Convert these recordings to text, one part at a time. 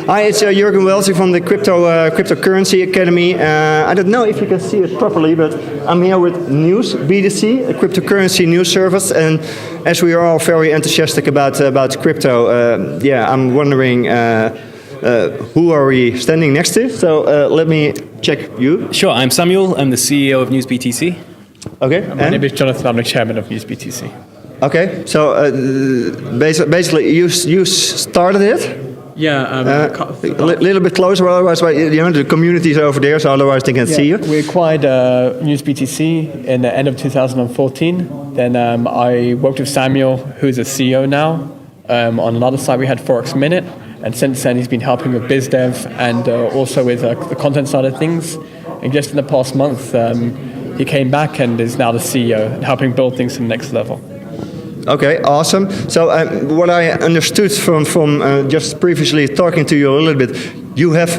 Hi, it's Jurgen Welsi from the Cryptocurrency Academy. I don't know if you can see it properly, but I'm here with News BTC, a cryptocurrency news service. And as we are all very enthusiastic about crypto, I'm wondering who are we standing next to? So let me check you. Sure, I'm Samuel. I'm the CEO of News BTC. Okay. My name is Jonathan. I'm the chairman of News BTC. Okay, so basically you started it. Yeah, a little bit closer, otherwise the community is over there, so otherwise they can see you. We acquired News BTC in the end of 2014. Then I worked with Samuel, who's a CEO now. On another side, we had Forex Minute, and since then he's been helping with biz dev and also with the content side of things. And just in the past month, he came back and is now the CEO and helping build things to the next level. Okay, awesome. So what I understood from just previously talking to you a little bit, you have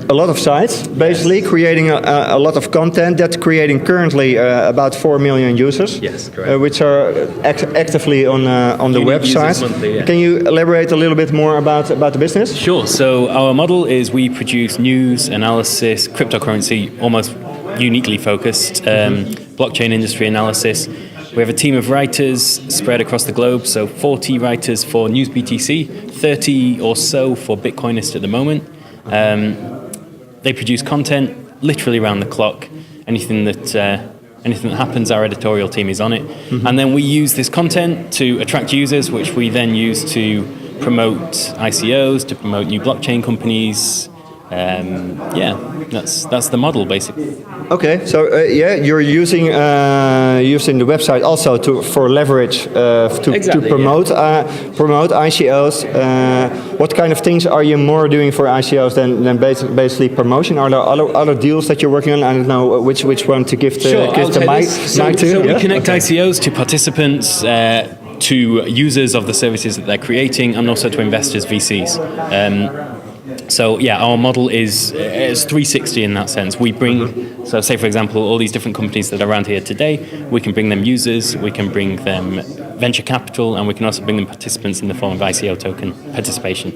a lot of sites, basically creating a lot of content. That's creating currently about 4 million users. Yes, correct. Which are actively on the website. Monthly, yeah. Can you elaborate a little bit more about the business? Sure. So our model is we produce news, analysis, cryptocurrency, almost uniquely focused, blockchain industry analysis. We have a team of writers spread across the globe, so 40 writers for News BTC, 30 or so for Bitcoinist at the moment. They produce content literally around the clock. Anything that happens, our editorial team is on it. And then we use this content to attract users, which we then use to promote ICOs, to promote new blockchain companies. That's the model basically. Okay, so you're using the website also for leverage to promote ICOs. What kind of things are you more doing for ICOs than basically promotion? Are there other deals that you're working on? I don't know which one to give the mic to. So we connect ICOs to participants, to users of the services that they're creating, and also to investors, VCs. So our model is 360 in that sense. We bring, so say for example, all these different companies that are around here today, we can bring them users, we can bring them venture capital, and we can also bring them participants in the form of ICO token participation.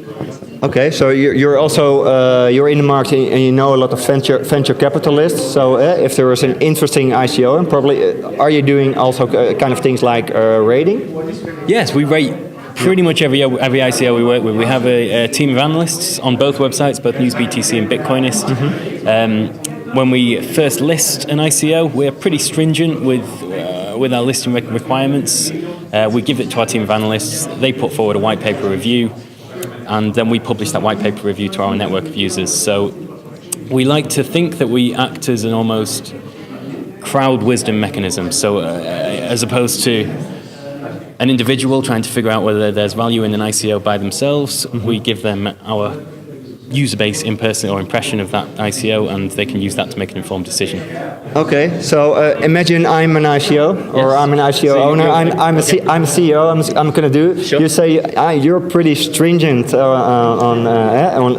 Okay, so you're also you're in the market and you know a lot of venture capitalists. So if there is an interesting ICO, and probably are you doing also kind of things like rating? Yes, we rate pretty much every ICO we work with. We have a team of analysts on both websites, both News BTC and Bitcoinist. When we first list an ICO, we're pretty stringent with our listing requirements. We give it to our team of analysts. They put forward a white paper review, and then we publish that white paper review to our network of users. So we like to think that we act as an almost crowd wisdom mechanism. So as opposed to an individual trying to figure out whether there's value in an ICO by themselves, we give them our user base impression of that ICO, and they can use that to make an informed decision. Okay, so imagine I'm an ICO, or I'm an ICO owner. I'm a CEO. I'm going to do. Sure. You say you're pretty stringent on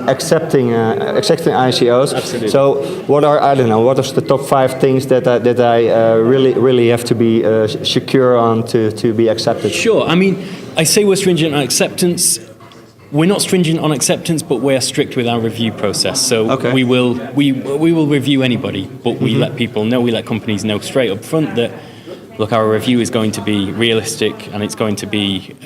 accepting ICOs. Absolutely. So what are the top 5 things that I really have to be secure on to be accepted? Sure. I mean, I say we're stringent on acceptance. We're not stringent on acceptance, but we're strict with our review process. So we will review anybody, but we let people know, we let companies know straight up front that, look, our review is going to be realistic and it's going to be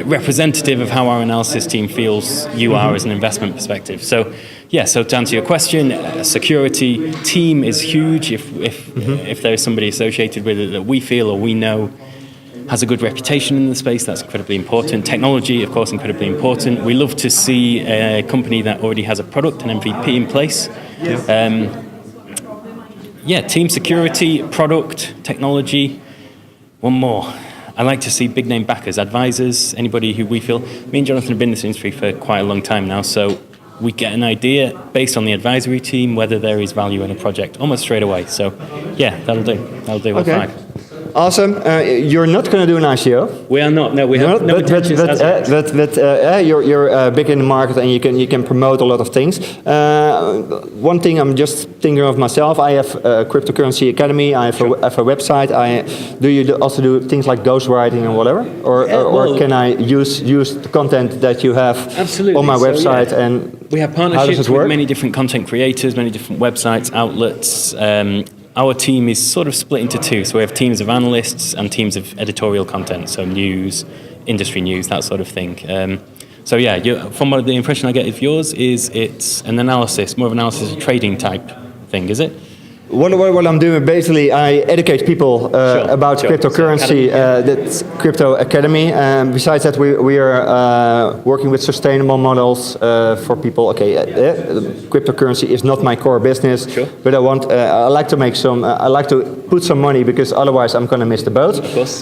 representative of how our analysis team feels you are as an investment perspective. So to answer your question, security team is huge. If there is somebody associated with it that we feel or we know has a good reputation in the space, that's incredibly important. Technology, of course, incredibly important. We love to see a company that already has a product, an MVP in place. Team security, product, technology. One more. I like to see big name backers, advisors, anybody who we feel. Me and Jonathan have been in this industry for quite a long time now, so we get an idea based on the advisory team whether there is value in a project almost straight away. So that'll do. That'll do. Okay. Awesome. You're not going to do an ICO. We are not. No, we have no intentions as yet. You're big in the market and you can promote a lot of things. One thing I'm just thinking of myself. I have a cryptocurrency academy. I have a website. Do you also do things like ghostwriting and whatever, or can I use the content that you have on my website? So, and we have partnerships with many different content creators, many different websites, outlets. Our team is sort of split into two. So we have teams of analysts and teams of editorial content, so news, industry news, that sort of thing. So yeah, from what the impression I get of yours is it's an analysis, more of an analysis, a trading type thing, is it? What I'm doing, basically, I educate people about cryptocurrency. That's Crypto Academy. Besides that, we are working with sustainable models for people. Okay, cryptocurrency is not my core business, but I like to make some. I like to put some money because otherwise I'm going to miss the boat. Of course.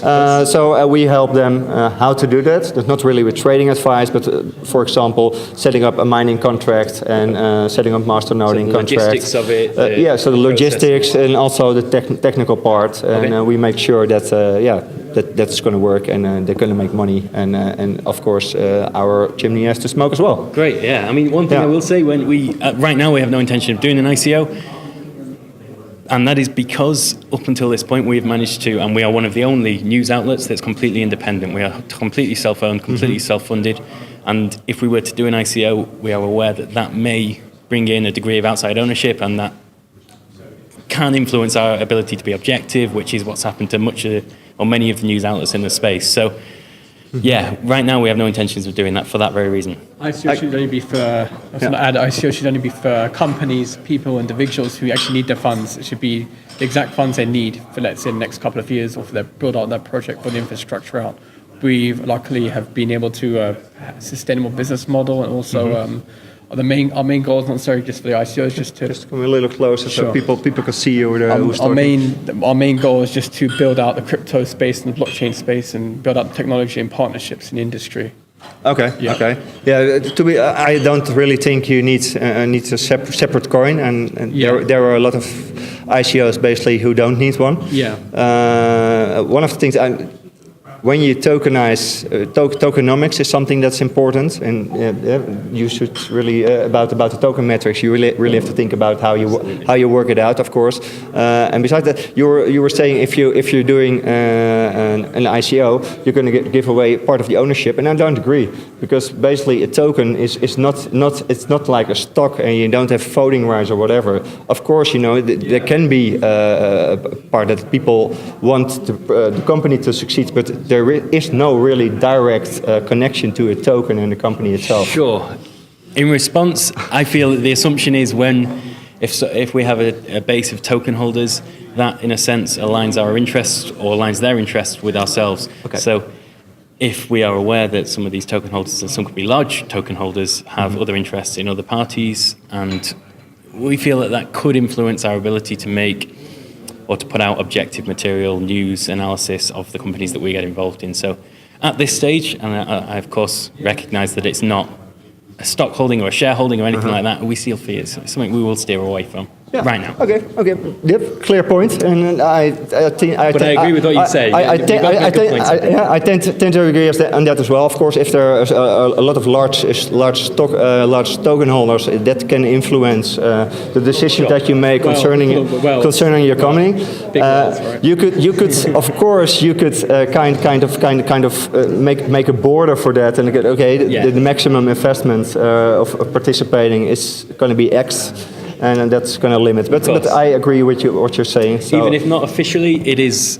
So we help them how to do that. That's not really with trading advice, but for example, setting up a mining contract and setting up masternoding contracts. Logistics of it. So the logistics. And also the technical part, and we make sure that that's going to work, and they're going to make money, and of course our chimney has to smoke as well. Great, yeah. I mean, one thing I will say, when we right now we have no intention of doing an ICO, and that is because up until this point we've managed to, and we are one of the only news outlets that's completely independent. We are completely self-owned, completely self-funded, and if we were to do an ICO, we are aware that may bring in a degree of outside ownership, and that can influence our ability to be objective, which is what's happened to many of the news outlets in the space. So, yeah, right now we have no intentions of doing that for that very reason. ICO should only be for, ICO should only be for companies, people, individuals who actually need their funds. It should be the exact funds they need for, let's say, the next couple of years, or for their build out their project, for the infrastructure out. We luckily have been able to have a sustainable business model, and also our main goal is not necessarily just for the ICOs, just come a little closer so people can see you. Our main goal is just to build out the crypto space and the blockchain space, and build out technology and partnerships in the industry. Okay. I don't really think you need a separate coin, and there are a lot of ICOs basically who don't need one. Yeah. One of the things when you tokenize, tokenomics is something that's important, and you should really about the token metrics. You really have to think about how you work it out, of course. And besides that, you were saying if you're doing an ICO, you're going to give away part of the ownership, and I don't agree, because basically a token is not like a stock, and you don't have voting rights or whatever. Of course, there can be a part that people want the company to succeed, but there is no really direct connection to a token and the company itself. Sure. In response, I feel that the assumption is if we have a base of token holders, that in a sense aligns our interests or aligns their interests with ourselves. Okay. So if we are aware that some of these token holders, and some could be large token holders, have other interests in other parties, and we feel that could influence our ability to make or to put out objective material, news, analysis of the companies that we get involved in. So at this stage, and I of course recognise that it's not a stock holding or a shareholding or anything like that, we still feel it's something we will steer away from right now. Okay. Yep, clear point. And I think. But I agree with what you say. I tend to agree on that as well. Of course, if there are a lot of large token holders, that can influence the decision that you make concerning your company. You could of course kind of make a border for that, and the maximum investment of participating is going to be X. And that's going to limit. But I agree with what you're saying. So. Even if not officially, it's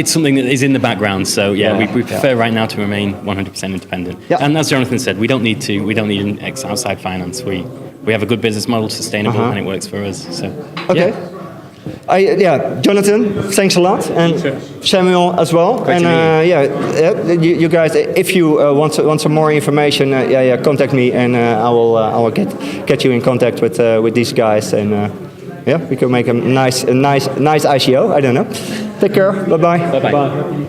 something that is in the background. So we prefer right now to remain 100% independent. Yeah. And as Jonathan said, we don't need an outside finance. We have a good business model, sustainable, and it works for us. So okay. Jonathan, thanks a lot, and Samuel as well. Great you guys, if you want some more information, contact me, and I will get you in contact with these guys, and we can make a nice ICO. I don't know. Take care. Bye bye. Bye bye.